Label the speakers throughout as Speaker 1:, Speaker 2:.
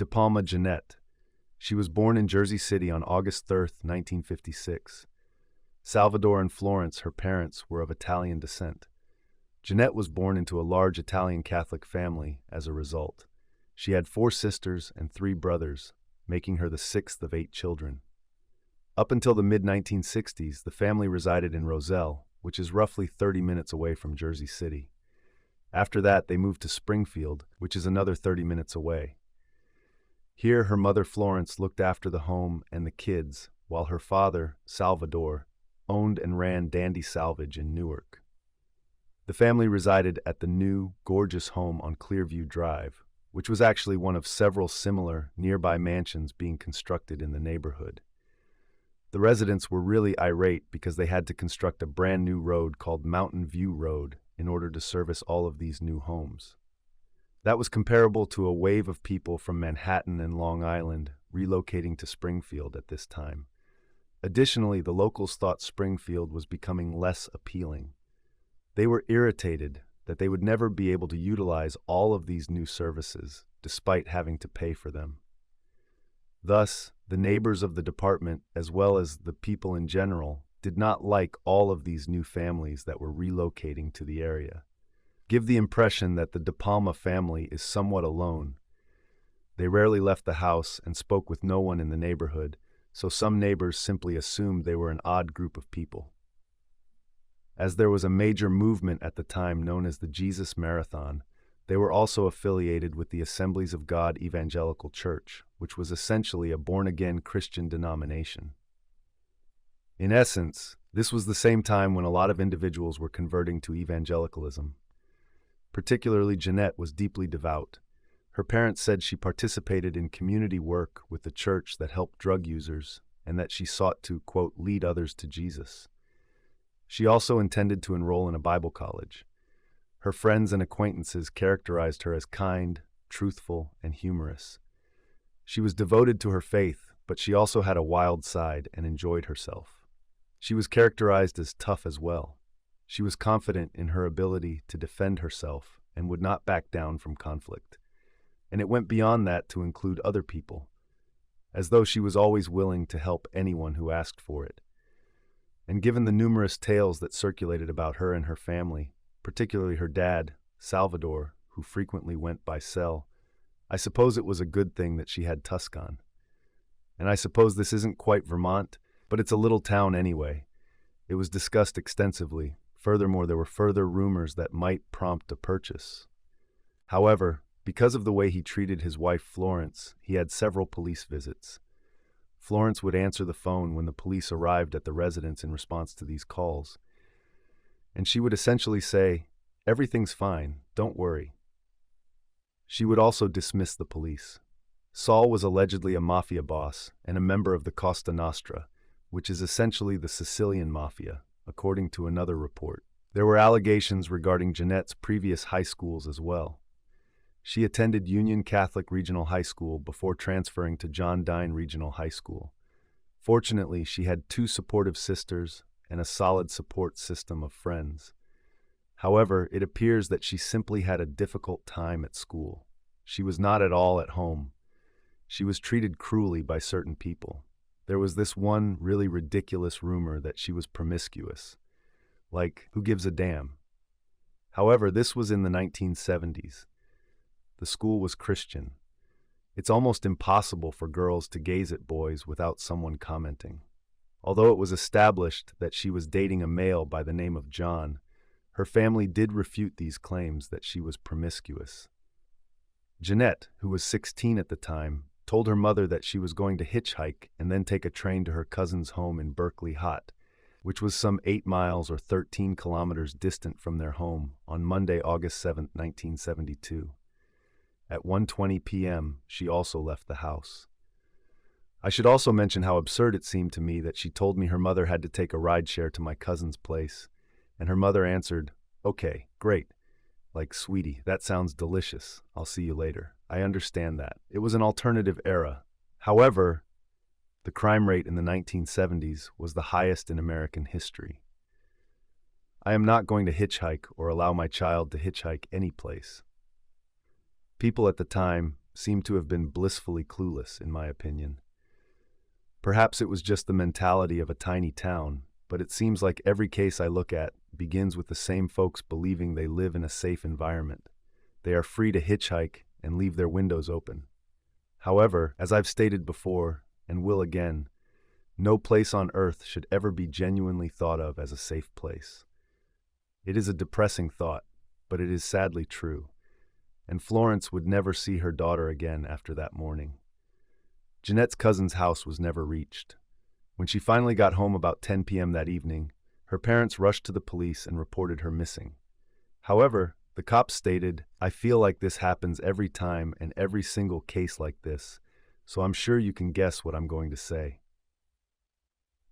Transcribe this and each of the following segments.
Speaker 1: DePalma Jeannette. She was born in Jersey City on August 3, 1956. Salvador and Florence, her parents, were of Italian descent. Jeannette was born into a large Italian Catholic family as a result. She had 4 sisters and 3 brothers, making her the 6th of 8 children. Up until the mid-1960s, the family resided in Roselle, which is roughly 30 minutes away from Jersey City. After that, they moved to Springfield, which is another 30 minutes away. Here, her mother Florence looked after the home and the kids, while her father, Salvador, owned and ran Dandy Salvage in Newark. The family resided at the new, gorgeous home on Clearview Drive, which was actually one of several similar, nearby mansions being constructed in the neighborhood. The residents were really irate because they had to construct a brand new road called Mountain View Road in order to service all of these new homes. That was comparable to a wave of people from Manhattan and Long Island relocating to Springfield at this time. Additionally, the locals thought Springfield was becoming less appealing. They were irritated that they would never be able to utilize all of these new services, despite having to pay for them. Thus, the neighbors of the department, as well as the people in general, did not like all of these new families that were relocating to the area. Give the impression that the DePalma family is somewhat alone. They rarely left the house and spoke with no one in the neighborhood, so some neighbors simply assumed they were an odd group of people. As there was a major movement at the time known as the Jesus Marathon, they were also affiliated with the Assemblies of God Evangelical Church, which was essentially a born-again Christian denomination. In essence, this was the same time when a lot of individuals were converting to evangelicalism. Particularly, Jeannette was deeply devout. Her parents said she participated in community work with the church that helped drug users and that she sought to, quote, lead others to Jesus. She also intended to enroll in a Bible college. Her friends and acquaintances characterized her as kind, truthful, and humorous. She was devoted to her faith, but she also had a wild side and enjoyed herself. She was characterized as tough as well. She was confident in her ability to defend herself and would not back down from conflict. And it went beyond that to include other people, as though she was always willing to help anyone who asked for it. And given the numerous tales that circulated about her and her family, particularly her dad, Salvador, who frequently went by Sel, I suppose it was a good thing that she had Tuscan. And I suppose this isn't quite Vermont, but it's a little town anyway. It was discussed extensively. Furthermore, there were further rumors that might prompt a purchase. However, because of the way he treated his wife Florence, he had several police visits. Florence would answer the phone when the police arrived at the residence in response to these calls. And she would essentially say, "Everything's fine, don't worry." She would also dismiss the police. Saul was allegedly a mafia boss and a member of the Costa Nostra, which is essentially the Sicilian mafia, according to another report. There were allegations regarding Jeannette's previous high schools as well. She attended Union Catholic Regional High School before transferring to John Dine Regional High School. Fortunately, she had 2 supportive sisters and a solid support system of friends. However, it appears that she simply had a difficult time at school. She was not at all at home. She was treated cruelly by certain people. There was this one really ridiculous rumor that she was promiscuous. Like, who gives a damn? However, this was in the 1970s. The school was Christian. It's almost impossible for girls to gaze at boys without someone commenting. Although it was established that she was dating a male by the name of John, her family did refute these claims that she was promiscuous. Jeannette, who was 16 at the time, told her mother that she was going to hitchhike and then take a train to her cousin's home in Berkeley Hot, which was some 8 miles or 13 kilometers distant from their home, on Monday, August 7, 1972. At 1:20 p.m., she also left the house. I should also mention how absurd it seemed to me that she told me her mother had to take a rideshare to my cousin's place, and her mother answered, "Okay, great. Like, sweetie, that sounds delicious. I'll see you later." I understand that. It was an alternative era. However, the crime rate in the 1970s was the highest in American history. I am not going to hitchhike or allow my child to hitchhike any place. People at the time, seem to have been blissfully clueless, in my opinion. Perhaps it was just the mentality of a tiny town, but it seems like every case I look at begins with the same folks believing they live in a safe environment. They are free to hitchhike and leave their windows open. However, as I've stated before, and will again, no place on earth should ever be genuinely thought of as a safe place. It is a depressing thought, but it is sadly true, and Florence would never see her daughter again after that morning. Jeannette's cousin's house was never reached. When she finally got home about 10 p.m. that evening, her parents rushed to the police and reported her missing. However, the cops stated, "I feel like this happens every time and every single case like this, so I'm sure you can guess what I'm going to say."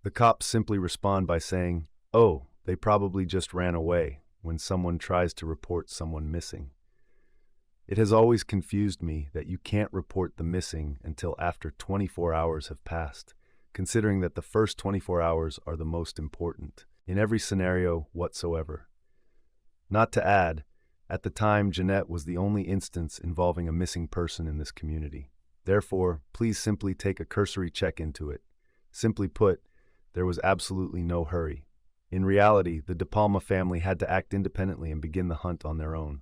Speaker 1: The cops simply respond by saying, "Oh, they probably just ran away," when someone tries to report someone missing. It has always confused me that you can't report the missing until after 24 hours have passed, considering that the first 24 hours are the most important, in every scenario whatsoever. Not to add, at the time, Jeannette was the only instance involving a missing person in this community. Therefore, please simply take a cursory check into it. Simply put, there was absolutely no hurry. In reality, the DePalma family had to act independently and begin the hunt on their own.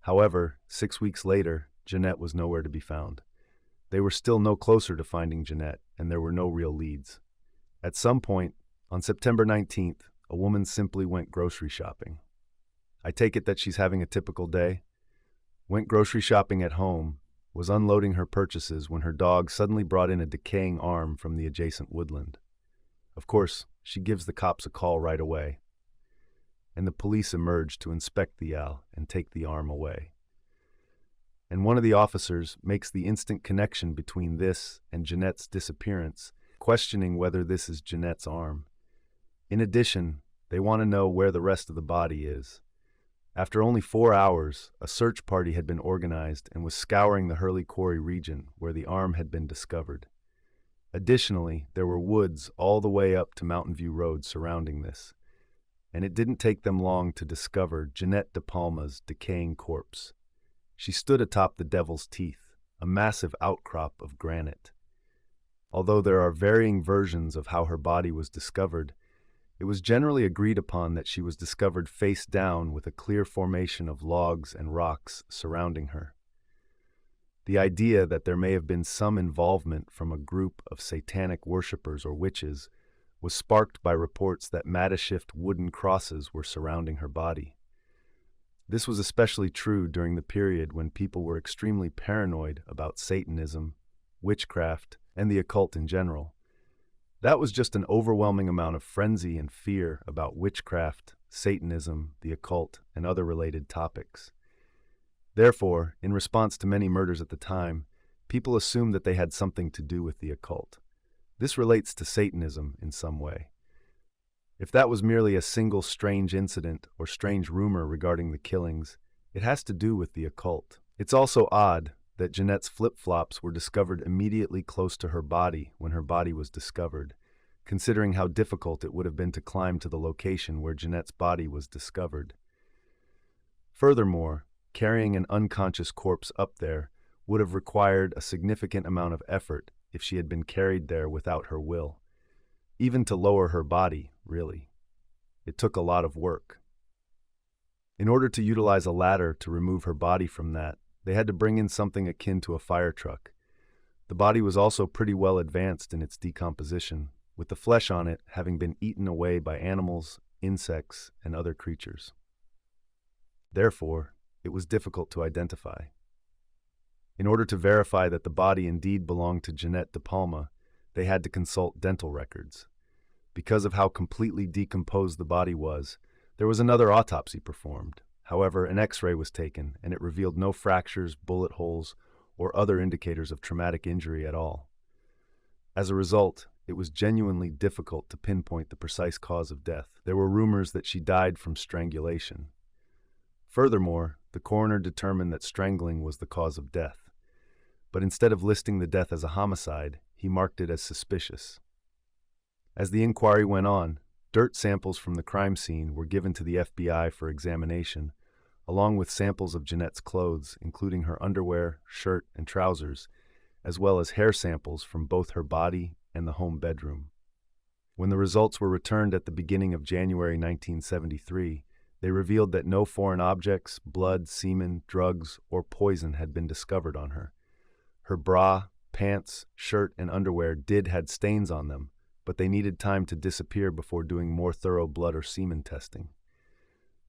Speaker 1: However, 6 weeks later, Jeannette was nowhere to be found. They were still no closer to finding Jeannette, and there were no real leads. At some point, on September 19th, a woman simply went grocery shopping. I take it that she's having a typical day. Went grocery shopping at home, was unloading her purchases when her dog suddenly brought in a decaying arm from the adjacent woodland. Of course, she gives the cops a call right away, and the police emerge to inspect the owl and take the arm away. And one of the officers makes the instant connection between this and Jeannette's disappearance, questioning whether this is Jeannette's arm. In addition, they want to know where the rest of the body is. After only 4 hours, a search party had been organized and was scouring the Hurley Quarry region where the arm had been discovered. Additionally, there were woods all the way up to Mountain View Road surrounding this, and it didn't take them long to discover Jeannette DePalma's decaying corpse. She stood atop the Devil's Teeth, a massive outcrop of granite. Although there are varying versions of how her body was discovered, it was generally agreed upon that she was discovered face down with a clear formation of logs and rocks surrounding her. The idea that there may have been some involvement from a group of satanic worshippers or witches was sparked by reports that makeshift wooden crosses were surrounding her body. This was especially true during the period when people were extremely paranoid about Satanism, witchcraft, and the occult in general. That was just an overwhelming amount of frenzy and fear about witchcraft, Satanism, the occult, and other related topics. Therefore, in response to many murders at the time, people assumed that they had something to do with the occult. This relates to Satanism in some way. If that was merely a single strange incident or strange rumor regarding the killings, it has to do with the occult. It's also odd that Jeannette's flip-flops were discovered immediately close to her body when her body was discovered, considering how difficult it would have been to climb to the location where Jeannette's body was discovered. Furthermore, carrying an unconscious corpse up there would have required a significant amount of effort if she had been carried there without her will. Even to lower her body, really. It took a lot of work. In order to utilize a ladder to remove her body from that, they had to bring in something akin to a fire truck. The body was also pretty well advanced in its decomposition, with the flesh on it having been eaten away by animals, insects, and other creatures. Therefore, it was difficult to identify. In order to verify that the body indeed belonged to Jeannette DePalma, they had to consult dental records. Because of how completely decomposed the body was, there was another autopsy performed. However, an X-ray was taken, and it revealed no fractures, bullet holes, or other indicators of traumatic injury at all. As a result, it was genuinely difficult to pinpoint the precise cause of death. There were rumors that she died from strangulation. Furthermore, the coroner determined that strangling was the cause of death. But instead of listing the death as a homicide, he marked it as suspicious. As the inquiry went on, dirt samples from the crime scene were given to the FBI for examination, along with samples of Jeannette's clothes, including her underwear, shirt, and trousers, as well as hair samples from both her body and the home bedroom. When the results were returned at the beginning of January 1973, they revealed that no foreign objects, blood, semen, drugs, or poison had been discovered on her. Her bra, pants, shirt, and underwear had stains on them, but they needed time to disappear before doing more thorough blood or semen testing.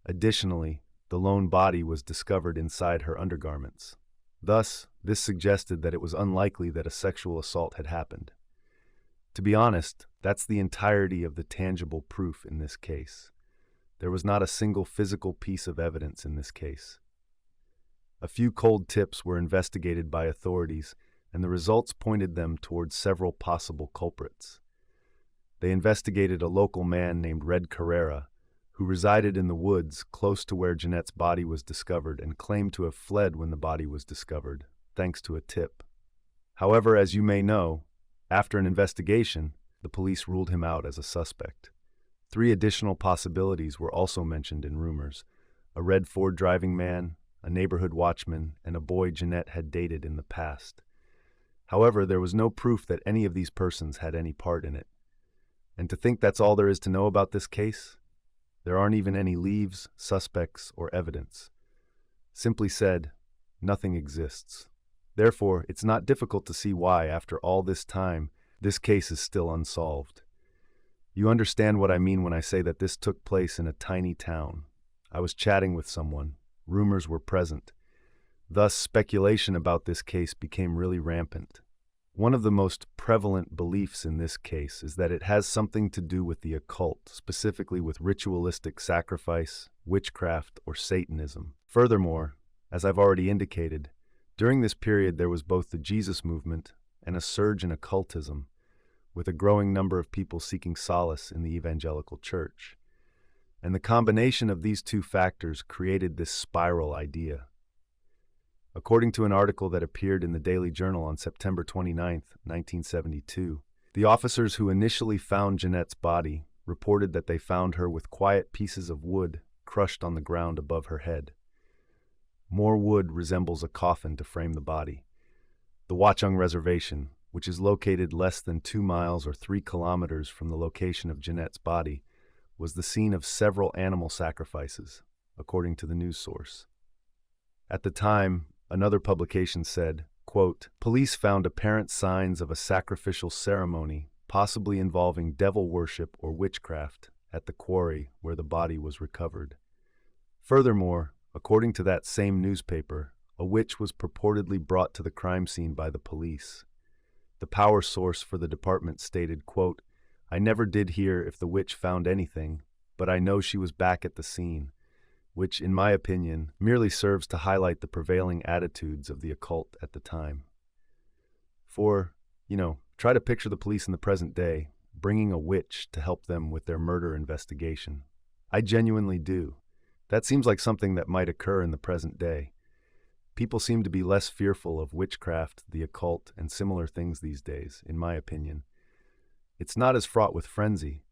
Speaker 1: Additionally, the lone body was discovered inside her undergarments. Thus, this suggested that it was unlikely that a sexual assault had happened. To be honest, that's the entirety of the tangible proof in this case. There was not a single physical piece of evidence in this case. A few cold tips were investigated by authorities, and the results pointed them towards several possible culprits. They investigated a local man named Red Carrera, who resided in the woods close to where Jeannette's body was discovered and claimed to have fled when the body was discovered, thanks to a tip. However, as you may know, after an investigation, the police ruled him out as a suspect. 3 additional possibilities were also mentioned in rumors: a red Ford driving man, a neighborhood watchman, and a boy Jeannette had dated in the past. However, there was no proof that any of these persons had any part in it. And to think that's all there is to know about this case? There aren't even any leads, suspects, or evidence. Simply said, nothing exists. Therefore, it's not difficult to see why, after all this time, this case is still unsolved. You understand what I mean when I say that this took place in a tiny town. I was chatting with someone. Rumors were present. Thus, speculation about this case became really rampant. One of the most prevalent beliefs in this case is that it has something to do with the occult, specifically with ritualistic sacrifice, witchcraft, or Satanism. Furthermore, as I've already indicated, during this period there was both the Jesus movement and a surge in occultism, with a growing number of people seeking solace in the evangelical church. And the combination of these 2 factors created this spiral idea. According to an article that appeared in the Daily Journal on September 29, 1972, the officers who initially found Jeannette's body reported that they found her with quiet pieces of wood crushed on the ground above her head. More wood resembles a coffin to frame the body. The Watchung Reservation, which is located less than 2 miles or 3 kilometers from the location of Jeannette's body, was the scene of several animal sacrifices, according to the news source. At the time, another publication said, quote, "Police found apparent signs of a sacrificial ceremony, possibly involving devil worship or witchcraft, at the quarry where the body was recovered." Furthermore, according to that same newspaper, a witch was purportedly brought to the crime scene by the police. The power source for the department stated, quote, "I never did hear if the witch found anything, but I know she was back at the scene," which, in my opinion, merely serves to highlight the prevailing attitudes of the occult at the time. For, try to picture the police in the present day, bringing a witch to help them with their murder investigation. I genuinely do. That seems like something that might occur in the present day. People seem to be less fearful of witchcraft, the occult, and similar things these days, in my opinion. It's not as fraught with frenzy.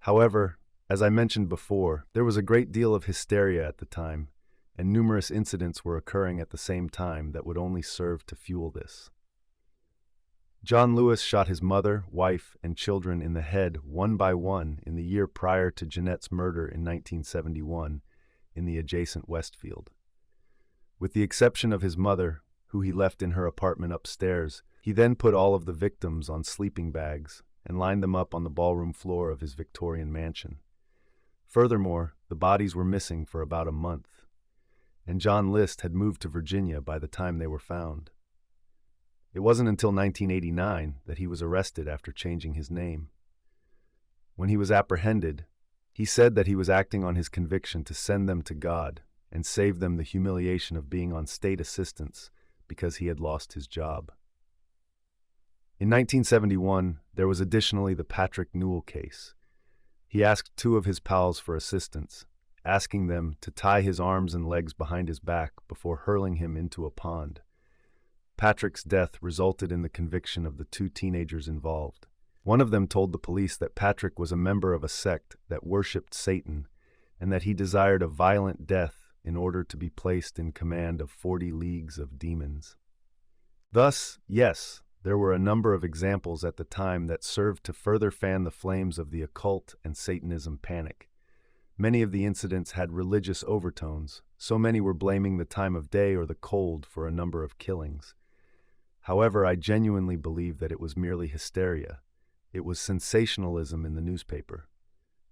Speaker 1: However, as I mentioned before, there was a great deal of hysteria at the time, and numerous incidents were occurring at the same time that would only serve to fuel this. John Lewis shot his mother, wife, and children in the head one by one in the year prior to Jeannette's murder in 1971 in the adjacent Westfield. With the exception of his mother, who he left in her apartment upstairs, he then put all of the victims on sleeping bags and lined them up on the ballroom floor of his Victorian mansion. Furthermore, the bodies were missing for about a month, and John List had moved to Virginia by the time they were found. It wasn't until 1989 that he was arrested after changing his name. When he was apprehended, he said that he was acting on his conviction to send them to God and save them the humiliation of being on state assistance because he had lost his job. In 1971, there was additionally the Patrick Newell case. He asked 2 of his pals for assistance, asking them to tie his arms and legs behind his back before hurling him into a pond. Patrick's death resulted in the conviction of the 2 teenagers involved. One of them told the police that Patrick was a member of a sect that worshipped Satan and that he desired a violent death in order to be placed in command of 40 leagues of demons. Thus, yes, there were a number of examples at the time that served to further fan the flames of the occult and Satanism panic. Many of the incidents had religious overtones, so many were blaming the time of day or the cold for a number of killings. However, I genuinely believe that it was merely hysteria. It was sensationalism in the newspaper.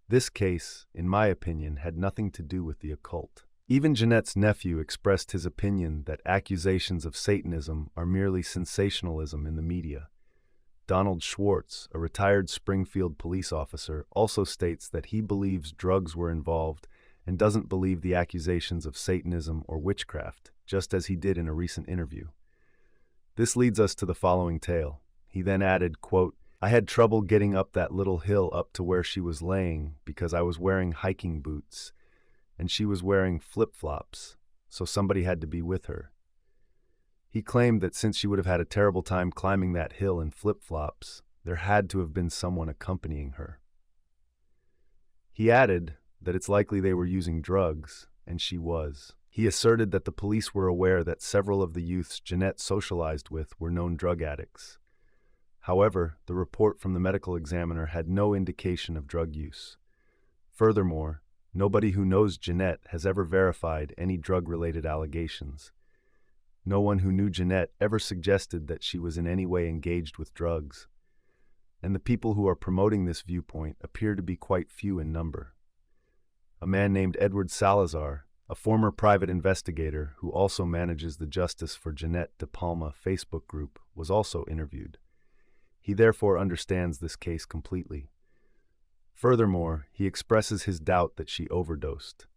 Speaker 1: This case, in my opinion, had nothing to do with the occult. Even Jeannette's nephew expressed his opinion that accusations of Satanism are merely sensationalism in the media. Donald Schwartz, a retired Springfield police officer, also states that he believes drugs were involved and doesn't believe the accusations of Satanism or witchcraft, just as he did in a recent interview. This leads us to the following tale. He then added, quote, "I had trouble getting up that little hill up to where she was laying because I was wearing hiking boots, and she was wearing flip-flops, so somebody had to be with her." He claimed that since she would have had a terrible time climbing that hill in flip-flops, there had to have been someone accompanying her. He added that it's likely they were using drugs, and she was. He asserted that the police were aware that several of the youths Jeannette socialized with were known drug addicts. However, the report from the medical examiner had no indication of drug use. Furthermore, nobody who knows Jeannette has ever verified any drug-related allegations. No one who knew Jeannette ever suggested that she was in any way engaged with drugs. And the people who are promoting this viewpoint appear to be quite few in number. A man named Edward Salazar, a former private investigator who also manages the Justice for Jeannette DePalma Facebook group, was also interviewed. He therefore understands this case completely. Furthermore, he expresses his doubt that she overdosed.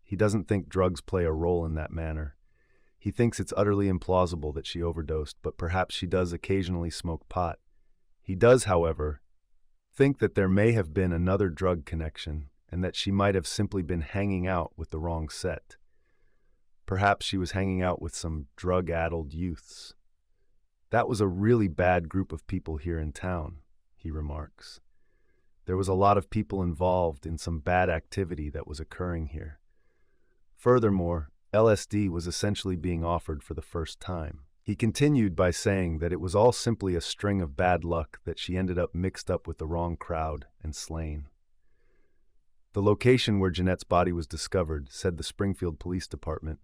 Speaker 1: He doesn't think drugs play a role in that manner. He thinks it's utterly implausible that she overdosed, but perhaps she does occasionally smoke pot. He does, however, think that there may have been another drug connection and that she might have simply been hanging out with the wrong set. Perhaps she was hanging out with some drug-addled youths. "That was a really bad group of people here in town," he remarks. "There was a lot of people involved in some bad activity that was occurring here." Furthermore, LSD was essentially being offered for the first time. He continued by saying that it was all simply a string of bad luck that she ended up mixed up with the wrong crowd and slain. The location where Jeannette's body was discovered, said the Springfield Police Department,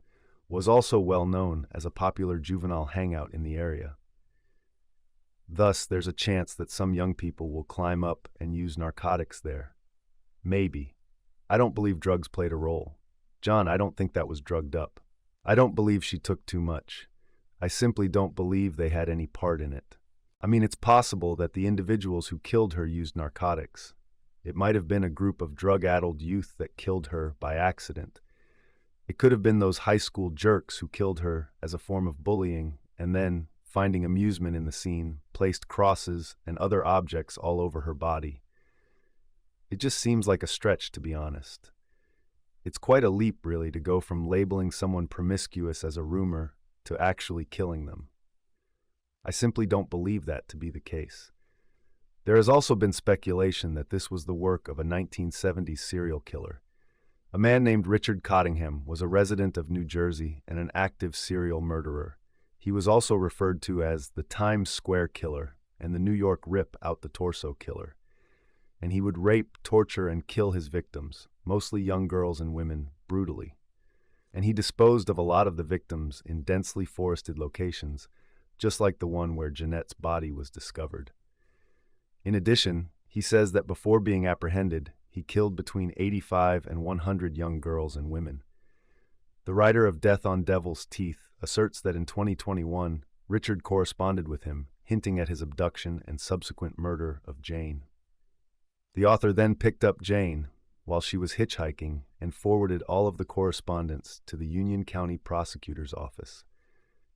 Speaker 1: was also well known as a popular juvenile hangout in the area. Thus, there's a chance that some young people will climb up and use narcotics there. Maybe. I don't believe drugs played a role. John, I don't think that was drugged up. I don't believe she took too much. I simply don't believe they had any part in it. I mean, it's possible that the individuals who killed her used narcotics. It might have been a group of drug-addled youth that killed her by accident. It could have been those high school jerks who killed her as a form of bullying and then, finding amusement in the scene, placed crosses and other objects all over her body. It just seems like a stretch, to be honest. It's quite a leap, really, to go from labeling someone promiscuous as a rumor to actually killing them. I simply don't believe that to be the case. There has also been speculation that this was the work of a 1970s serial killer. A man named Richard Cottingham was a resident of New Jersey and an active serial murderer. He was also referred to as the Times Square Killer and the New York Rip Out the Torso Killer. And he would rape, torture, and kill his victims, mostly young girls and women, brutally. And he disposed of a lot of the victims in densely forested locations, just like the one where Jeannette's body was discovered. In addition, he says that before being apprehended, he killed between 85 and 100 young girls and women. The writer of Death on Devil's Teeth asserts that in 2021, Richard corresponded with him, hinting at his abduction and subsequent murder of Jane. The author then picked up Jane while she was hitchhiking and forwarded all of the correspondence to the Union County Prosecutor's Office.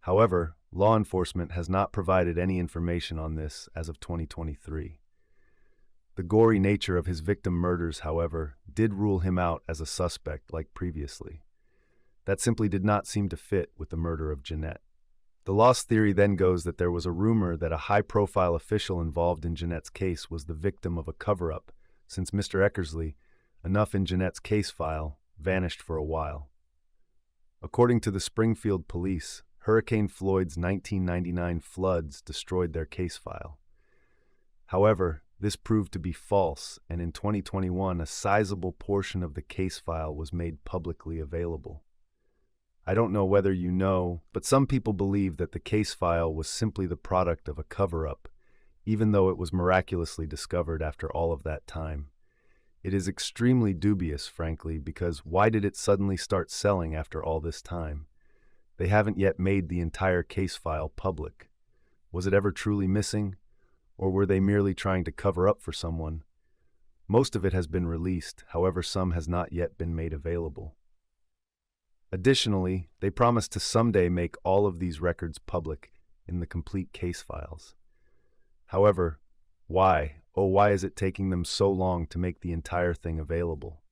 Speaker 1: However, law enforcement has not provided any information on this as of 2023. The gory nature of his victim murders, however, did rule him out as a suspect like previously. That simply did not seem to fit with the murder of Jeannette. The lost theory then goes that there was a rumor that a high-profile official involved in Jeannette's case was the victim of a cover-up, since Mr. Eckersley, enough in Jeannette's case file, vanished for a while. According to the Springfield police, Hurricane Floyd's 1999 floods destroyed their case file. However, this proved to be false, and in 2021, a sizable portion of the case file was made publicly available. I don't know whether you know, but some people believe that the case file was simply the product of a cover-up, even though it was miraculously discovered after all of that time. It is extremely dubious, frankly, because why did it suddenly start selling after all this time? They haven't yet made the entire case file public. Was it ever truly missing? Or were they merely trying to cover up for someone? Most of it has been released, however some has not yet been made available. Additionally, they promised to someday make all of these records public in the complete case files. However, why? Oh, why is it taking them so long to make the entire thing available?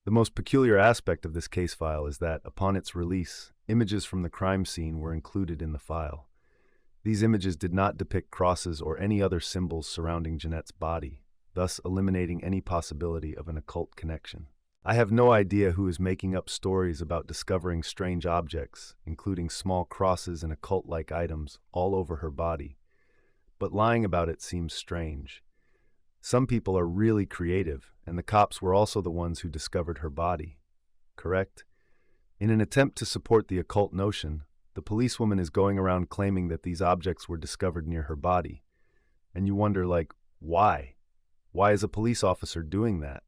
Speaker 1: The most peculiar aspect of this case file is that, upon its release, images from the crime scene were included in the file. These images did not depict crosses or any other symbols surrounding Jeannette's body, thus eliminating any possibility of an occult connection. I have no idea who is making up stories about discovering strange objects, including small crosses and occult-like items, all over her body. But lying about it seems strange. Some people are really creative, and the cops were also the ones who discovered her body. Correct? In an attempt to support the occult notion, the policewoman is going around claiming that these objects were discovered near her body. And you wonder, why? Why is a police officer doing that?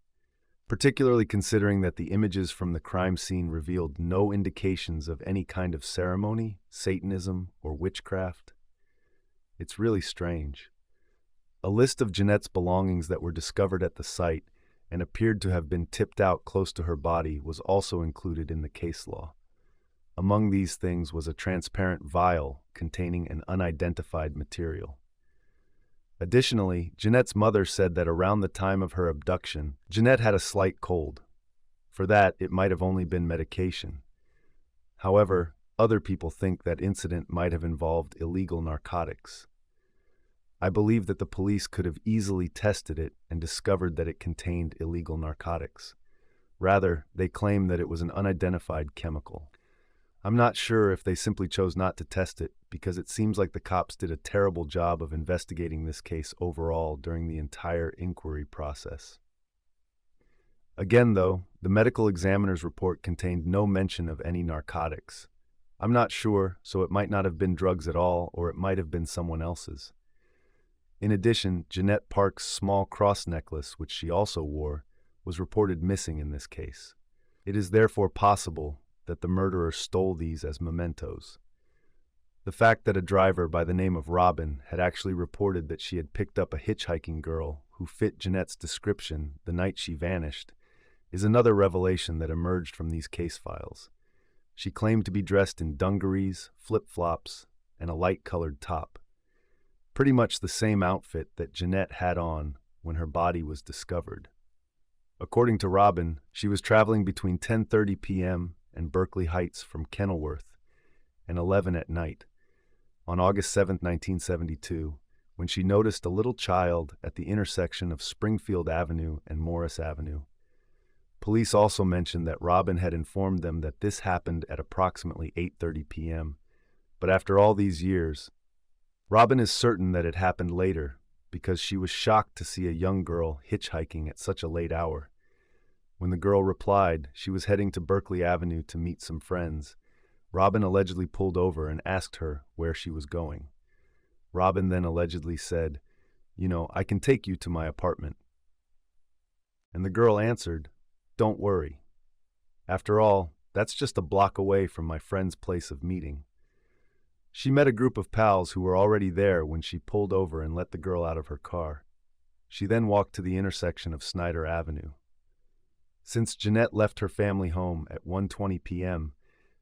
Speaker 1: Particularly considering that the images from the crime scene revealed no indications of any kind of ceremony, Satanism, or witchcraft. It's really strange. A list of Jeannette's belongings that were discovered at the site and appeared to have been tipped out close to her body was also included in the case law. Among these things was a transparent vial containing an unidentified material. Additionally, Jeannette's mother said that around the time of her abduction, Jeannette had a slight cold. For that, it might have only been medication. However, other people think that incident might have involved illegal narcotics. I believe that the police could have easily tested it and discovered that it contained illegal narcotics. Rather, they claim that it was an unidentified chemical. I'm not sure if they simply chose not to test it because it seems like the cops did a terrible job of investigating this case overall during the entire inquiry process. Again, though, the medical examiner's report contained no mention of any narcotics. I'm not sure, so it might not have been drugs at all, or it might have been someone else's. In addition, Jeannette Park's small cross necklace, which she also wore, was reported missing in this case. It is therefore possible that the murderer stole these as mementos. The fact that a driver by the name of Robin had actually reported that she had picked up a hitchhiking girl who fit Jeannette's description the night she vanished is another revelation that emerged from these case files. She claimed to be dressed in dungarees, flip-flops, and a light-colored top. Pretty much the same outfit that Jeannette had on when her body was discovered. According to Robin, she was traveling between 10:30 p.m. and Berkeley Heights from Kenilworth and 11 at night on August 7, 1972, when she noticed a little child at the intersection of Springfield Avenue and Morris Avenue. Police also mentioned that Robin had informed them that this happened at approximately 8:30 p.m., but after all these years, Robin is certain that it happened later because she was shocked to see a young girl hitchhiking at such a late hour. When the girl replied she was heading to Berkeley Avenue to meet some friends, Robin allegedly pulled over and asked her where she was going. Robin then allegedly said, "I can take you to my apartment." And the girl answered, "Don't worry. After all, that's just a block away from my friend's place of meeting." She met a group of pals who were already there when she pulled over and let the girl out of her car. She then walked to the intersection of Snyder Avenue. Since Jeannette left her family home at 1:20 p.m.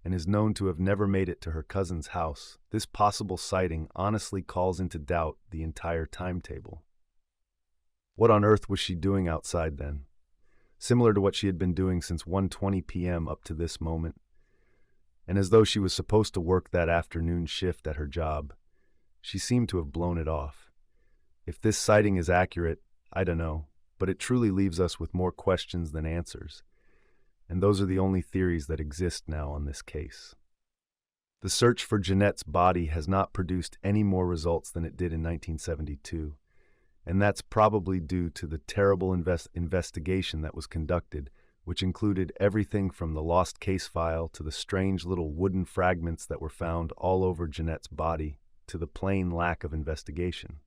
Speaker 1: and is known to have never made it to her cousin's house, this possible sighting honestly calls into doubt the entire timetable. What on earth was she doing outside then? Similar to what she had been doing since 1:20 p.m. up to this moment. And as though she was supposed to work that afternoon shift at her job, she seemed to have blown it off. If this sighting is accurate, I don't know, but it truly leaves us with more questions than answers. and those are the only theories that exist now on this case. The search for Jeannette's body has not produced any more results than it did in 1972, and that's probably due to the terrible investigation that was conducted, which included everything from the lost case file to the strange little wooden fragments that were found all over Jeannette's body to the plain lack of investigation.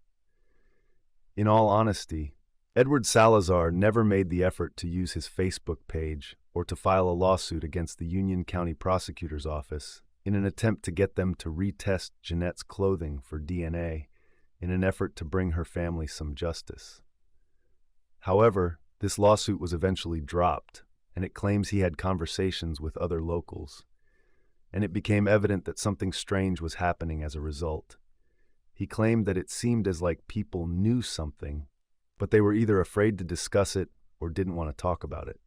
Speaker 1: In all honesty, Edward Salazar never made the effort to use his Facebook page or to file a lawsuit against the Union County Prosecutor's Office in an attempt to get them to retest Jeannette's clothing for DNA in an effort to bring her family some justice. However, this lawsuit was eventually dropped, and it claims he had conversations with other locals, and it became evident that something strange was happening as a result. He claimed that it seemed as like people knew something, but they were either afraid to discuss it or didn't want to talk about it.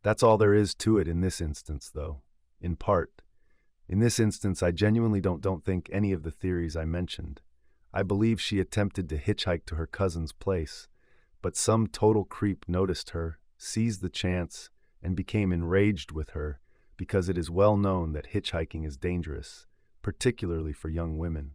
Speaker 1: That's all there is to it in this instance, though, in part. In this instance, I genuinely don't think any of the theories I mentioned. I believe she attempted to hitchhike to her cousin's place, but some total creep noticed her, seized the chance, and became enraged with her because it is well known that hitchhiking is dangerous, particularly for young women.